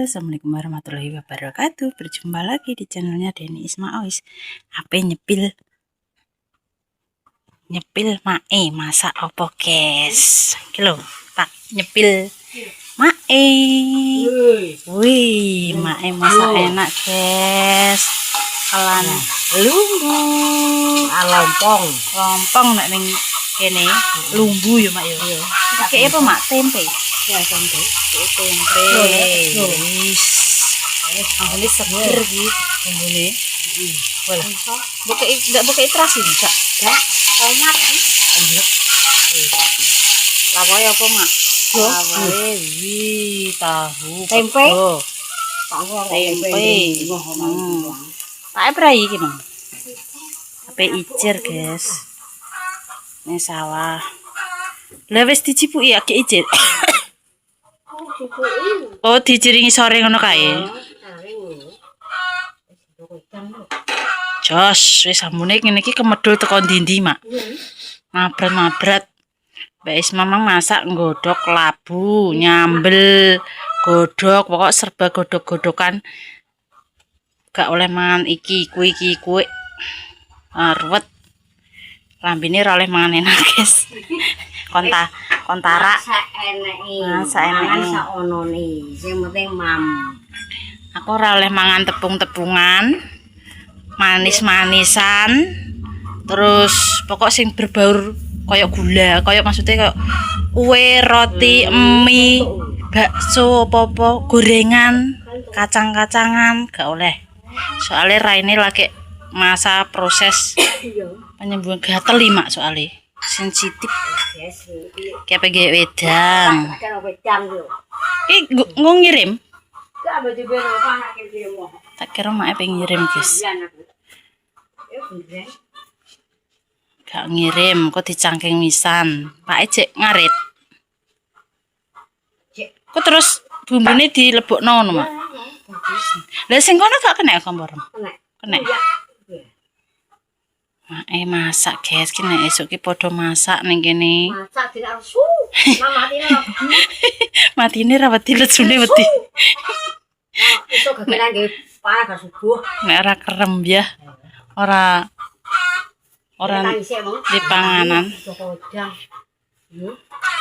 Assalamualaikum warahmatullahi wabarakatuh. Berjumpa lagi di channelnya Denny Ismaois. Apa nyepil masak opo guys? Kilo tak nyepil mae. Wih, mae masak enak guys. Alan lumbu, lompong nek ning kene lumbu ya mak yo. Kayak apa mak tempe? Ya tempe. Wis. Ambune seger iki ambune. Wala. Ndak buka terasi enggak? Enggak. Tomat. Anjir. Lawae apa mak? Lawae tahu. Tempe. Tempe. Pakai berai iki no. Ape icir guys. Ini sawah. Lah wis dicipuki ya icir. Oh, dijiringi sore ngono kae. Jos, wis ambune ngene iki kemedhul teko ndi-ndi, Mak. Mabrat-mabrat. Mbak Isma masak nggodhog labu, nyambel, godhog, pokok serba godhog-godhogan. Gak oleh mangan iki, kuwi. Ruwet. Lambene ora oleh mangan enak, guys. Kontara sak eneke sak onone sing penting mam. Aku ora oleh mangan tepung-tepungan, manis-manisan, terus pokok sing berbaur koyok gula, koyok maksudnya koyok kue, roti, mie, bakso, popo, gorengan, kacang-kacangan gak oleh. Soalnya raine lagi masa proses penyembuhan gatel mak soalnya. Sensitif kayak PG wedang. Iki nggo ngirim. Tak kira mak pengen ngirim, guys. Gak ngirim, kok dicangking misan. Pak Ejek ngarit. Kok terus bumbune dilebokno ngono, Mak? Lah sing kono gak kena kompor. Kena. Mae masak guys, kene esuk ki padha masak ning kene. Masak dik arsu. Matine ra wedi lecune wedi. Esuk gegeran nggih parah subuh. Nek ora kerem ya. Ora di panganan.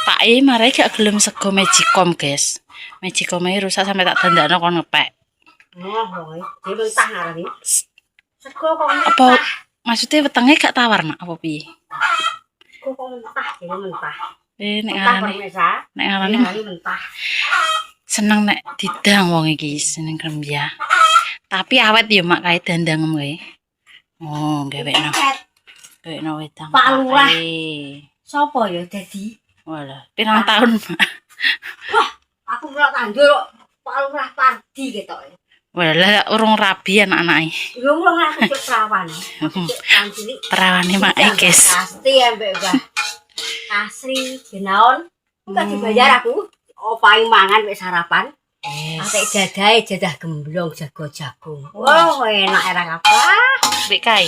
Pak E marai gak gelem sego Magicom, guys. Magicom e rusak sampai tak dandakno kon ngepek. Oh, iki mentah arane. Sego kok mentah. Maksudnya wetenge gak tawar, Mak, apa piye? Kok mentah, jadi mentah. Nek ngarani mentah. Seneng nek didang wong iki seneng krembya. Tapi awet ya, Mak, kae dandang kowe. Oh, gawekno. Gawekno wedang. Pak Lurah. Sopo ya dadi? Walah, pirang tahun, Mak? Wah, aku ora tandur kok Pak Lurah Pardi ketok. Walah, urung rabi anak-anake. Ya urung aku cek perawan. Perawane mak guys. Pasti ambek Mbah Asri Jenaon. Enggak dibayar aku. Opahe mangan wis sarapan. Atek jadah gemblong jago jagung. Wah, enak era kabeh. Mbek kae.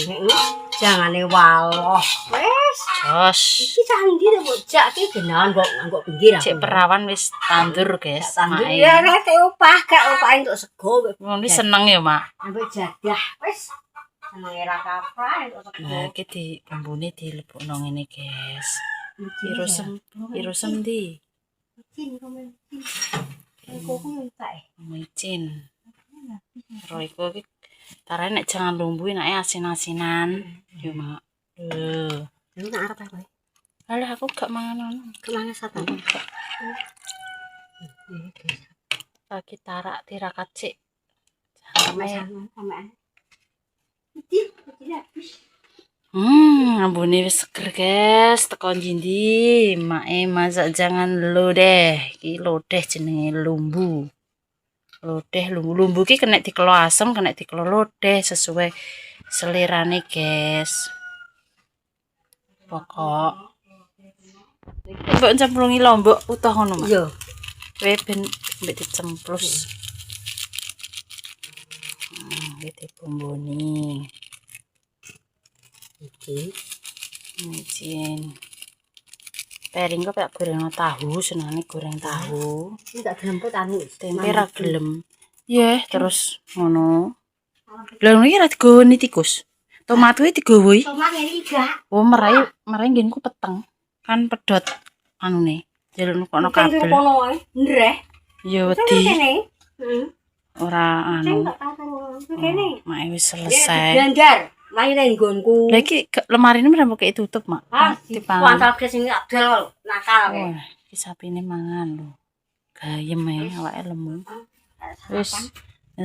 Jangane waloh. Wis. Jos. Iki candi to bocah iki genaon kok nganggo pinggir aku. Cek perawan wis tandur, guys. Tandur ya nek opah gak opah entuk sego. Ngono seneng ya, Mak. Ambek jadah wis. Seneng era kabeh entuk sego. Nah, iki di bumbune dilebokno ngene, guys. Irusem ndi? Micin. Roiko iki tarane nek jangan lumbu enake asin-asinan. Yo, Mak. Lu nak arep apa? Alah aku gak mangan ngono. Gak mangan satan. Lagi tarak tirakat sik. Sampean. Ambune wis seger, guys. Teko ndi? Mae masak jangan lodeh. Iki lodeh jenenge lumbu. Lumbu ki kena dikelo asem, kena dikelo lodeh sesuai selerane, guys. Pokok mbok cemplungi lombok utuh ngono, Mak. Iya. Kowe ben mbek dicemplus. Iki bumbune. Iki micin. Piring kok tak goreng tahu, senengane goreng tahu. Iki tak gelem anu. Tempe ra gelem. Iya, terus ngono. Lah ngono iki ra digawani tikus. Tomat kuwi digawa iki. Tomat ngene iki gak. Oh, merai nggenku peteng. Kan pedhot anune. Jalur kono kabel. Sing kono wae, ndreh. Ya wedi. Heeh. Ora anu. Sing tak tahu kene. Mak wis selesai. Blandar. Lain nang nggonku. Lah iki lemari ini mrene kok tutup, Mak. Ah, dipantal ke sing adol nakal kowe. Iki sapine mangan lho. Gayem awake lemu. Wis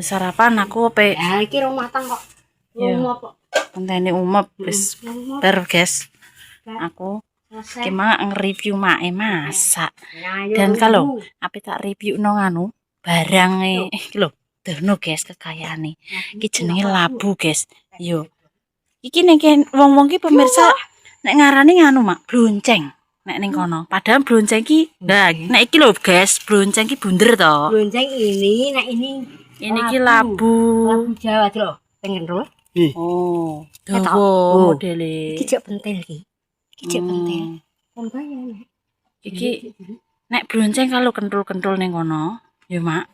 sarapan aku pe. Ya iki rong matang kok. Umop kok. Kontene umop wis bar, guys. Aku iki mak nge-review mae masak. Dan kalau ape tak review no nganu barange iki lho. Dono guys kekayaane. Iki jenenge labu, guys. Yo. Iki nek wong-wong ki pemirsa nek ngarani nganu mak blonceng nek ning kono. Padahal blonceng ki nek iki lho guys, blonceng ki bunder to. Blonceng ini nek ini ki labu. Labu Jawa lho. Pengen lho. Oh, dawa modele. Iki jek pentil iki. Iki jek pentil. Kon bayang. Iki nek blonceng kalau kentul-kentul ning kono, ya mak.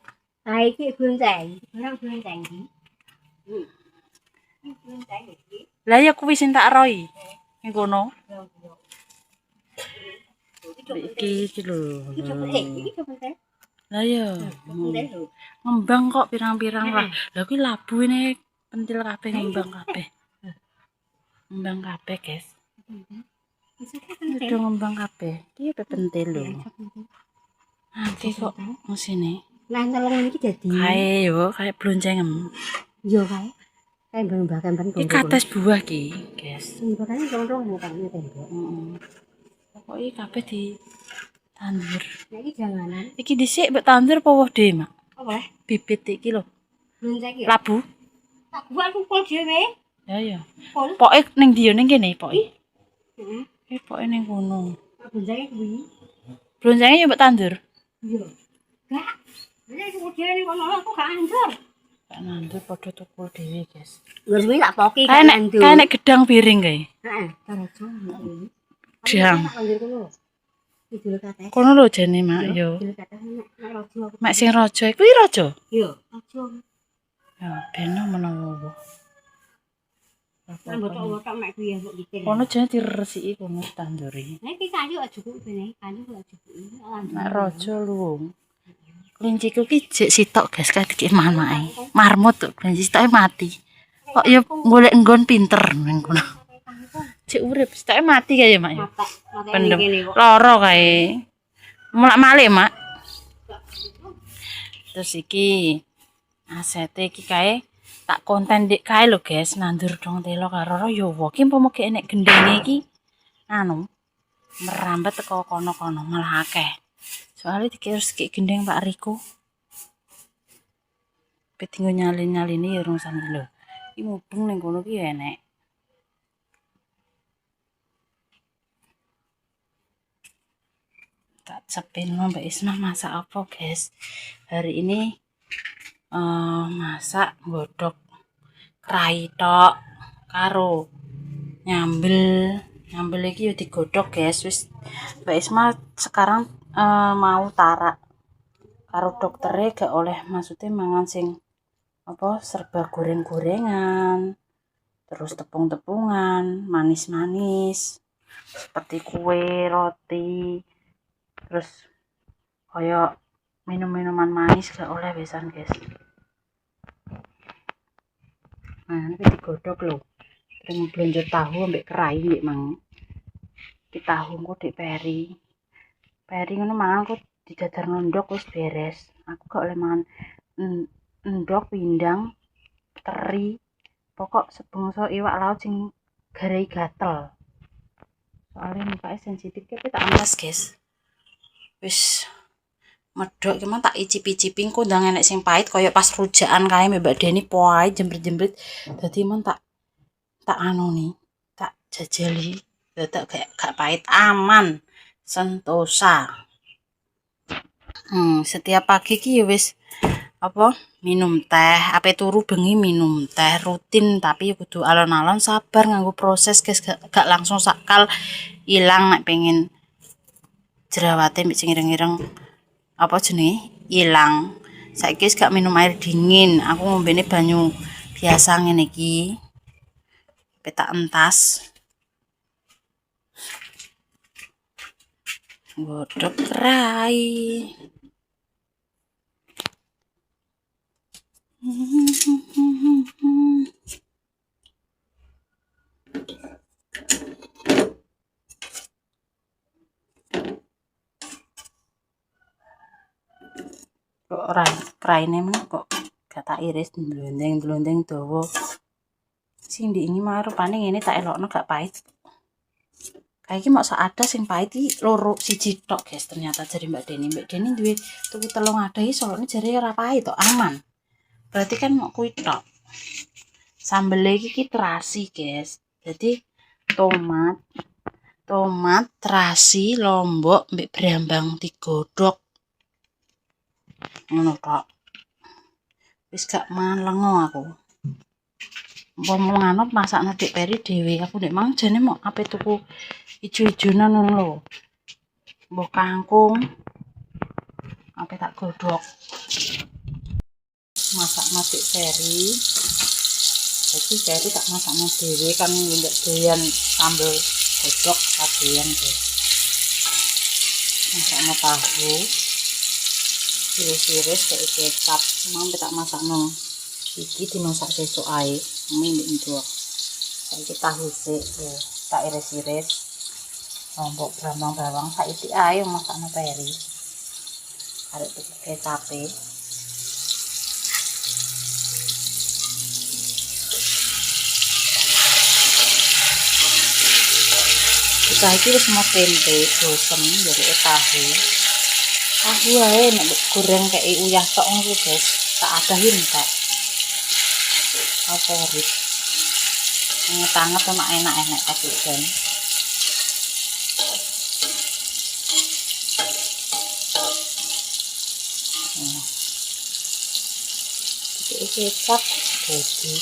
Ha iki blonceng. Barang blonceng iki. Iki blonceng iki. Lah ya kuwi sing tak roi. Ning kono. Iki lho. Iki pentil. Lah ya. Ngembang kok pirang-pirang lah. Lah kuwi labu ini pentil kabeh ngembang kabeh. Ngembang kabeh, guys. Udah ngembang kabeh. Iki apa pentil lho. Nanti kok sini. Lah telung iki dadi. Kae yo, kayak bloncengem. Yo kae. Kae mbah-mbah kan. Iki kates buah ki, guys. Mbakane rong-rong kan tembok. Heeh. Pokoke kabeh di tandur. Nek iki janganan. Iki dhisik mbek tandur apa woh dhewe, Mak? Apa? Bibit iki lho. Blonceng iki. Labu. Tak buat kumpul dhewe. Ya ya. Pol. Pokoke ning ndi yo ning kene pokoke. Heeh. Pokoke ning kono. Blonceng kuwi. Bloncenge yo mbek tandur. Iya. Gak. Nek kumpul dhewe ning kono aku gak andur. Gak nandur padha tukul dhewe, guys. Wis kuwi tak poki Kae nek gedang piring kae. Heeh, tarajo iki. Gedang. Andur kono. Idul kateh. Kono lho jane, Mak yo. Idul kateh nek raja. Mak sing raja kuwi raja. Iya, raja. Ya, beno menawa. Botok-botok mek kuwi mbok bikin. Kono jane diresiki kono tanduri. Nek iki kayu aja cukup bene, kayu aja cukup. Nek raja luwung. Klinciku ki jek sitok, guys, kadike mamake. Marmut tuh klinci sitoke mati. Kok ya golek nggon pinter ning kono. Jek urip, sitoke mati kae ya, Mak ya. Pendem loro kae. Mulak-malik, Mak. Terus iki asete iki kae tak konten dik kae lho, guys, nandur dong telo karo yo wo. Ki umpama ki enek gendenge iki anu merambat teko kono-kono malah akeh. Soalnya dikirus kayak gendeng Pak Riko. Petinggo nyalin-nyalini ya rong sami lho. Iki mubeng ning kono ki enek. Tak cepin Mbak Isma masak apa, guys? Hari ini masak godhog krai tok karo nyambel iki yo digodhog, guys. Wis Mbak Isma sekarang mau tarak karo doktere gak oleh maksudnya mangan sing apa serba goreng-gorengan terus tepung-tepungan manis-manis seperti kue roti terus kaya minum-minuman manis gak oleh besan, guys. Nah ini digodhog lho terus blonjo tahu ambek kerai mbek mang iki tahu kok dik peri ngono mangan kok dijajar ndok wis beres. Aku gak oleh mangan ndok pindang teri pokok sebungso iwak laut sing garai gatel. Soalnya mukanya sensitif tapi tak amas, guys. Wis medhok ki tak icip-icipin kok ndang enek sing pahit kaya pas rujakan kae Mbak Deni poai jembret-jembret. Dadi men tak anu nih, tak jajali. Tak gak pahit aman. Sentosa. Setiap pagi ki wis apa minum teh, ape turu bengi minum teh rutin tapi kudu alon-alon sabar nganggo proses, guys, gak langsung sakal ilang nek pengen jerawate mbek sing ireng-ireng apa jenenge ilang. Saiki wis gak minum air dingin, aku ngombene banyu biasa ngene iki. Petak entas. Godhog rai. Kok raine men kok gak tak iris ndlondeng-ndlondeng dawa. Sing ndi ini mah rupane ngene tak elokno gak pahit. Kayak iki mok sak ada sing pahit iki loro siji tok, guys. Ternyata jare Mbak Deni. Mbak Deni duwe tuku 3 ada iki soalnya jare ora pahit tok, aman. Berarti kan mok kuwi tok. Sambel iki terasi, guys. Jadi tomat, terasi, lombok, mbek brambang digodhog. Ngono tok. Wis gak malengo aku. Umpama ngono masakno Dik Peri dhewe, aku nek mang jane mok ape tuku ijo-ijonan ngono lho. Mbok kangkung ape tak godhog. Masakno Dik Peri. Jadi Peri tak masakno dhewe kan ndak doyan sambel godhog kadoyan, guys. Masakno tahu. Iris-iris kayak kecap, mampe tak masakno. Iki dimasak sesuk ae, minggu ndok. Saiki tahu sik, tak iris-iris. Lombok bawang-bawang saiki ae masakno Peri. Arek tuku kecape. Saiki wis mau tempe, bosen jadi tahu. Tahu ae nek goreng kayak uyah tok ngono, guys. Tak adahin tak. Favorit. Nget-nget enak-enak kajian. Iki kecap jadi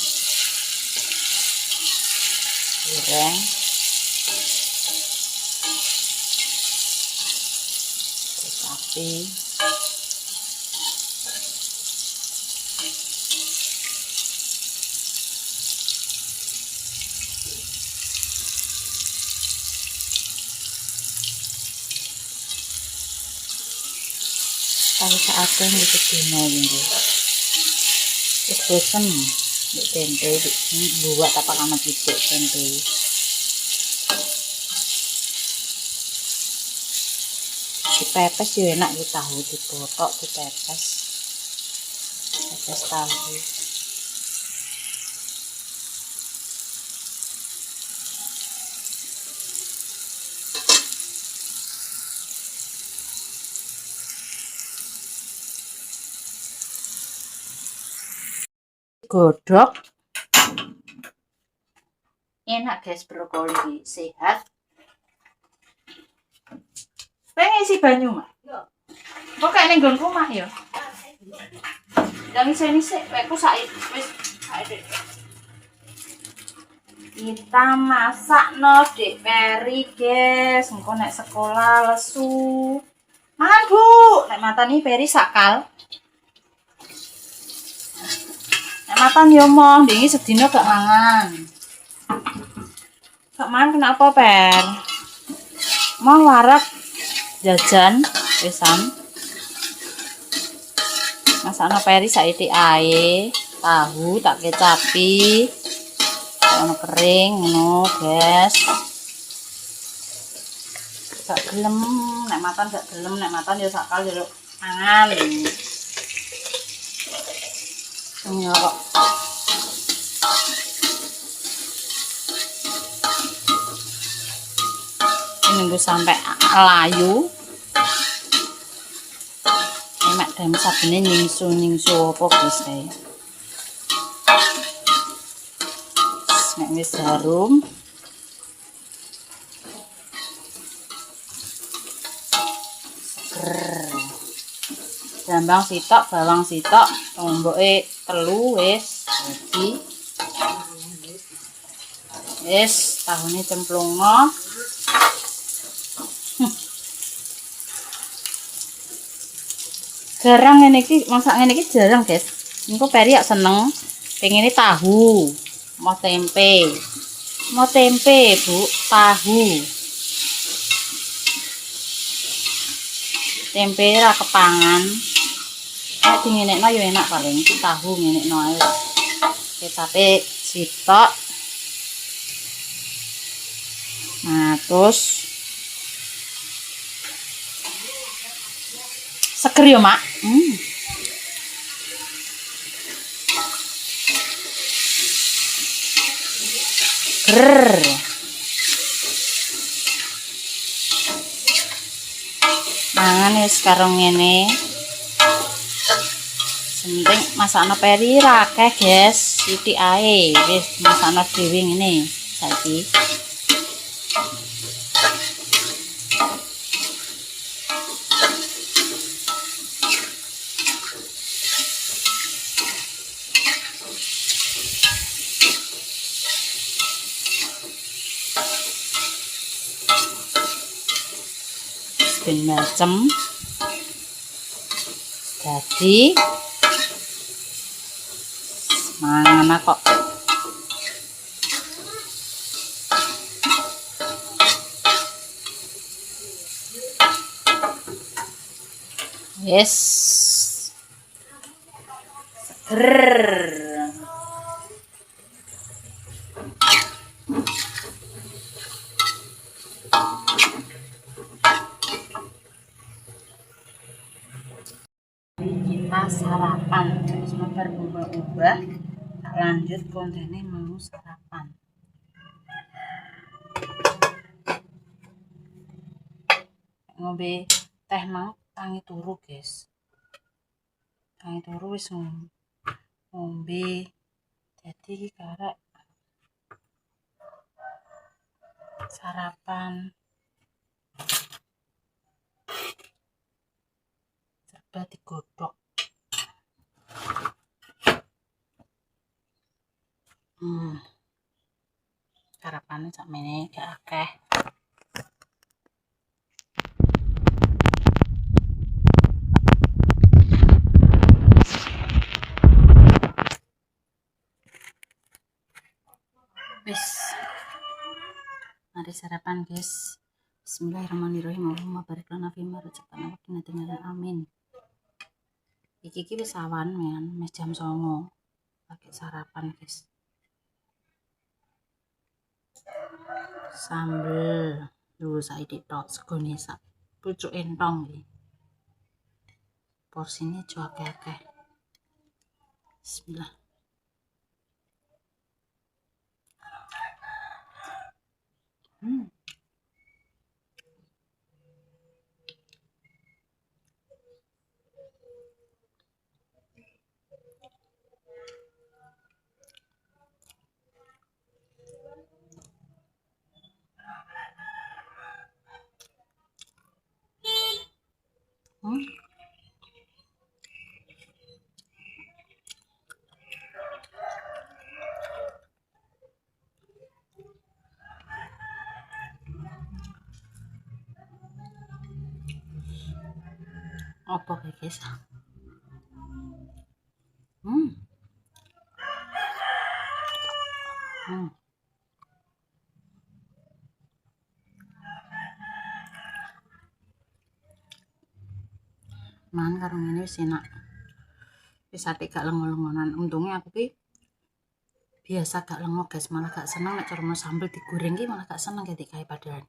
goreng. Kecape. Tahu saatnya gitu dino gitu. Wis bosen mbek tempe buat apa kana pitik tempe. Dipepes yo enak iki tahu dipotok dipepes. Pepes tahu. Godhog enak, guys. Brokoli sehat. Pengen isi banyu mak? Kok kayak ning nggonku mak ya? Yang isih aku wis kita masakno Dik Peri, guys. Engko nek sekolah lesu. Mangan, Bu. Nek matani Peri sakal. Nek matan yo mong, dingi sedina gak mangan. Gak mangan kenapa, Per? Mau warak jajan pisan. Masakno Peri saiki ae, tahu tak kecapi. Ono kering ngono, guys. Gak gelem, nek matan gak gelem, nek matan ya sakal jeruk mangan. Nyorok. Nunggu sampai layu. Emak dam sabene nyingsu apa guys kae. Nek wis harum. Jambang sitok, bawang sitok, lomboke telu wis dadi. Wis tahune cemplungno. Jarang ngene iki, masak ngene iki jarang, guys. Engko Peri ya seneng pengene tahu, mau tempe. Mau tempe, Bu, tahu. Tempe ra kepangan. Dingenekno ya enak paling, tahu ngenekno ae. Ketape sitok. Nah, terus seger ya, Mak. Grrr. Mangan wis karo ngene. Penting masakno Peri ra akeh, guys. Sithik ae. Wis masakno dhewe ngene saiki. Ben macem. Jadi mangan kok. Yes. Seger. Kita sarapan, terus berubah-ubah. Lanjut kontennya mau sarapan. Ngombe teh mau tangi turu, guys. Tangi turu wis ngombe. Jadi karek sarapan serba digodhog. Sarapannya sakmene gak akeh. Wis. Mari sarapan, guys. Bismillahirrahmanirrahim. Allahumma barik lana fima razaqtana wa qina adzabannar. Amin. Iki wis awan, men. Wis jam 09.00. Pakai sarapan, guys. Sambel dulu saiki tok segone sak pucuk entong iki. Porsine jo akeh-akeh. Bismillah. Apa guys? Man karo ngene wis enak. Wis ate gak lengo-lengonan. Untungnya aku ki biasa gak lengo, guys, malah gak seneng nek cara sambel digoreng ki, malah gak seneng ketika padahal.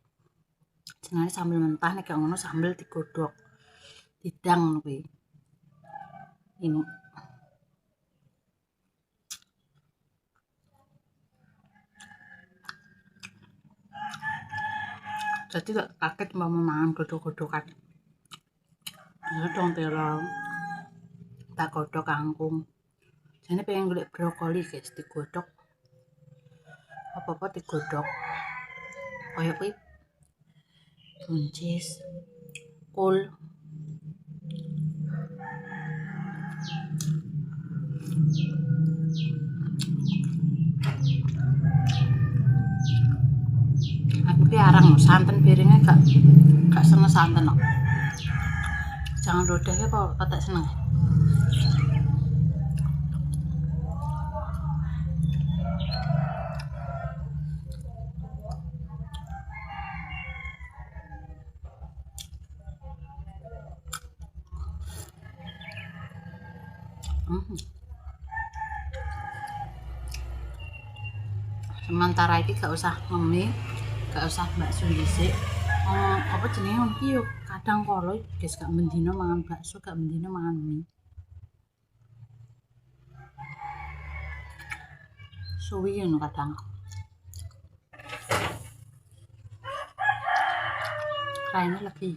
Jenenge sambel mentah nek gak ngono sambel digodhog. Didang kuwi. Ini. Jadi gak kaget mau mangan godhog-godhogan. Ya dong terong. Tak godhog kangkung. Jane pengen golek brokoli, guys, digodhog. Apa-apa digodhog. Kayak kuwi buncis, kol. Aku ki arang santen piringnya gak seneng santen kok. pisang rodah ya apa tak seneng. Sementara iki gak usah mie, gak usah bakso dhisik. Apa jenenge iki yo kadang kala guys gak mendino mangan bakso, gak mendino mangan mie. Suwi ngono kadang. Raine lebih.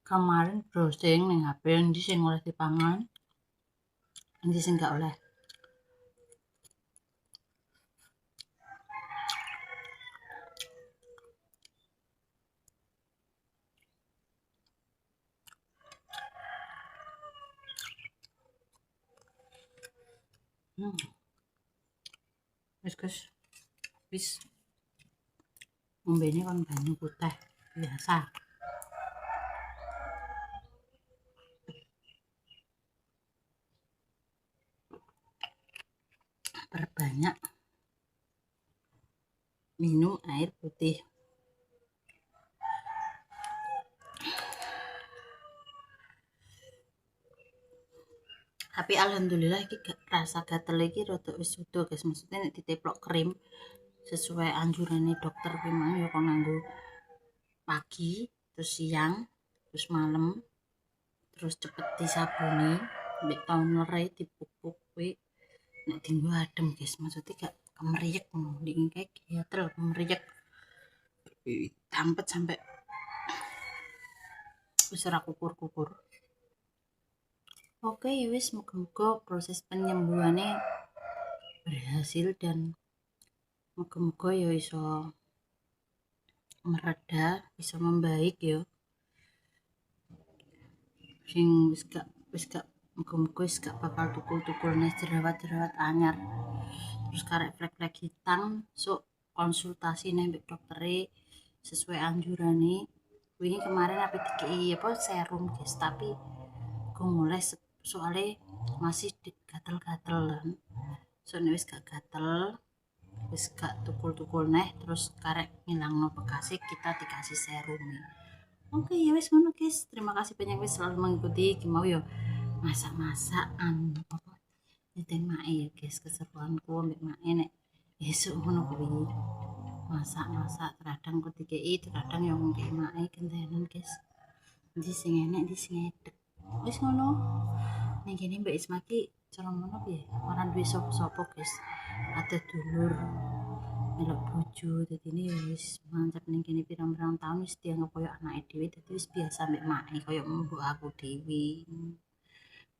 Kemarin browsing ning HP endi sing oleh dipangan, endi sing gak oleh. Wis guys, wis ngombene kon banyu putih biasa. Perbanyak minum air putih. Tapi alhamdulillah iki rasa gatel iki rada wis suda guys, maksudnya nek diteplok krim sesuai anjurane dokter ki mang ya kon nganggo pagi, terus siang, terus malam, terus cepet disabuni, mbek toner dipupuk kuwi nek dienggo adem guys, maksudnya gak kemeriek ngono, ndek kayak gatel kemeriek. Tampet sampai wis ora kukur-kukur. Oke ya wis, moga-moga proses penyembuhannya berhasil dan moga-moga ya iso mereda, bisa membaik ya. Sing wis gak moga-moga wis gak bakal tukul-tukul nih jerawat-jerawat anyar. Terus karek flek-flek hitam, sok konsultasi nih mbek doktere sesuai anjurane. Wingi kemarin apa dikei apa serum guys, tapi gue mulai soalnya masih gatel-gatelan. Soalnya wis gak gatel, wis gak tukul-tukul neh, terus karek ngilangno bekasih kita dikasih serum nih. Oke ya wis ngono guys, terima kasih banyak wis selalu mengikuti mau yo masak-masakan apa nyeteng mae ya guys, keseruanku ambek mae nek esuk ngono kuwi masak-masak kadang ku dikei, kadang yo ngekei mae gentenan guys. Di sing enek di sing edek. Wis ngono. Ning kene Mbak Isma ki cara ngono piye? Ora duwe sapa-sapa guys. Ada dulur melok bojo dadine ya wis mantep ning kene pirang-pirang tahun wis dianggap koyo anake dhewe, dadi wis biasa mbek mae koyo mbok aku dhewe.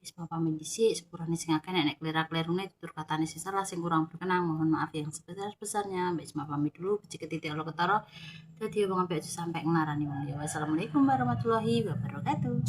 Wis pamit dhisik, sepurane sing akeh nek klera-klerune tutur katane sing salah sing kurang berkenan mohon maaf yang sebesar-besarnya. Mbak Isma pamit dulu, jika titik Allah ketara dadi wong apik sampai ngarani wong liya. Wassalamualaikum warahmatullahi wabarakatuh.